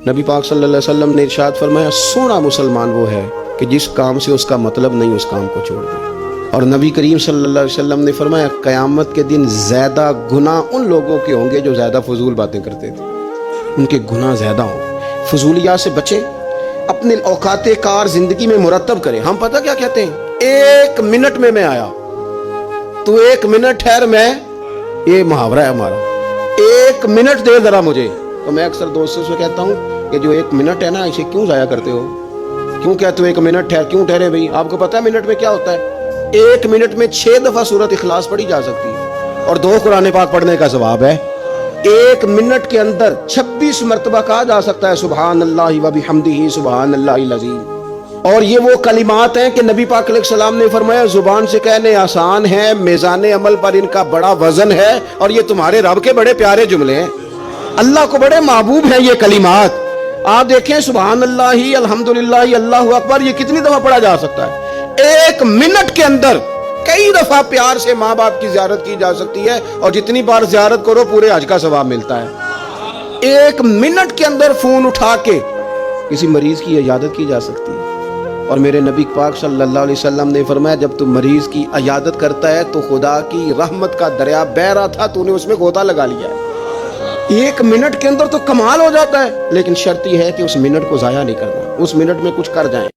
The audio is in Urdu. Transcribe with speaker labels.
Speaker 1: نبی پاک صلی اللہ علیہ وسلم نے ارشاد فرمایا سونا مسلمان وہ ہے کہ جس کام سے اس کا مطلب نہیں اس کام کو چھوڑ دے۔ اور نبی کریم صلی اللہ علیہ وسلم نے فرمایا قیامت کے دن زیادہ گناہ ان لوگوں کے ہوں گے جو زیادہ فضول باتیں کرتے تھے، ان کے گناہ زیادہ ہوں گے۔ فضولیات سے بچیں، اپنے اوقات کار زندگی میں مرتب کریں۔ ہم پتہ کیا کہتے ہیں، 1 منٹ میں آیا، تو 1 منٹ ٹھہر، میں یہ محاورہ ہے ہمارا، 1 منٹ دے ذرا مجھے۔ تو میں اکثر دوستوں سے کہتا ہوں کہ جو 1 منٹ ہے نا، اسے کیوں ضائع کرتے ہو؟ کیوں کہتے ہو 1 منٹ ٹھہر؟ کیوں ٹھہرے بھائی؟ آپ کو پتہ ہے منٹ میں کیا ہوتا ہے؟ 1 منٹ میں 6 دفعہ سورۃ اخلاص پڑھی جا سکتی ہے اور 2 قرآن پاک پڑھنے کا ثواب ہے۔ 1 منٹ کے اندر 26 مرتبہ کہا جا سکتا ہے سبحان اللہ و بحمدہ سبحان اللہ العظیم۔ اور یہ وہ کلمات ہیں کہ نبی پاک علیہ السلام نے فرمایا زبان سے کہنے آسان ہے، میزان عمل پر ان کا بڑا وزن ہے، اور یہ تمہارے رب کے بڑے پیارے جملے ہیں، اللہ کو بڑے محبوب ہیں یہ کلمات۔ آپ دیکھیں سبحان اللہ، الحمدللہ، اللہ اکبر، یہ کتنی دفعہ پڑھا جا سکتا ہے؟ 1 منٹ کے اندر کئی دفعہ پیار سے ماں باپ کی زیارت کی جا سکتی ہے، اور جتنی بار زیارت کرو پورے حج کا ثواب ملتا ہے۔ 1 منٹ کے اندر فون اٹھا کے کسی مریض کی عیادت کی جا سکتی ہے۔ اور میرے نبی پاک صلی اللہ علیہ وسلم نے فرمایا جب تو مریض کی عیادت کرتا ہے تو خدا کی رحمت کا دریا بہہ رہا تھا، تو نے اس میں غوطہ لگا لیا ہے۔ 1 منٹ کے اندر تو کمال ہو جاتا ہے، لیکن شرط یہ ہے کہ اس منٹ کو ضائع نہیں کرنا، اس منٹ میں کچھ کر جائیں۔